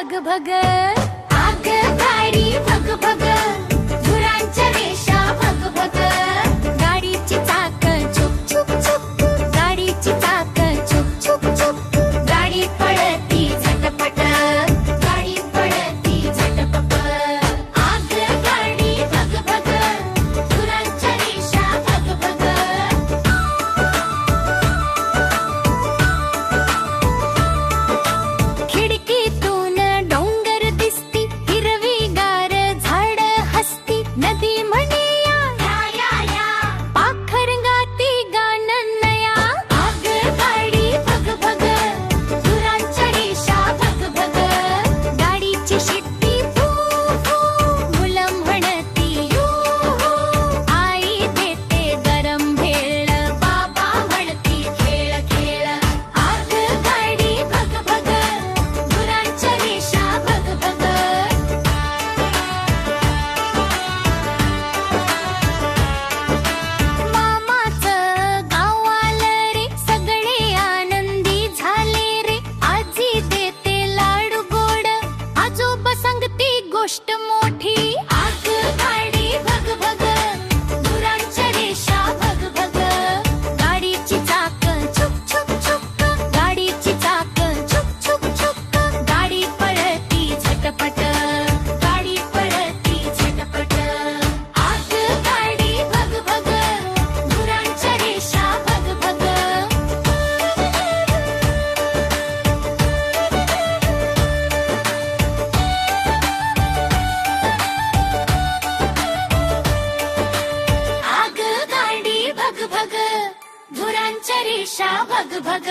भग भग आग गाडी भग भग धुरांच्या रेषा भग भग गाडीची चाक छुक छुक छुक गाडीची चाक छुक छुक छुक गाडी पळती झटपट गाडी पळती झटपट आग गाडी भग भग धुरांच्या रेषा भग भग खिडकीतून डोंगर दिसती हिरवीगार झाड हसती नदी म्हणे या पाखरंगाती गाणं नया आग गाडी भग भग धुरांच्या रेषा भग भग गाडीची शिट्टी फू फू मुलं म्हणती यू आई देते गरम भेळ बाबा म्हणती खेळ खेळ आग गाडी भग भग धुरांच्या रेषा भग भग मामाचं गाव आलं रे सगळे आनंदी झाले रे आजी देते लाडू गोड आजोबा सांगती गोष्ट मोठी आग गाडी भग भग धुरांच्या रेषा भग भग गाडीची चाक छुक छुक छुक गाडीची चाक छुक छुक छुक गाडी पळती झटपट गाडी पळती झटपट आग गाडी भग भग धुरांच्या रेषा भग भग आग गाडी भग भग धुरांच्या रेषा भग भग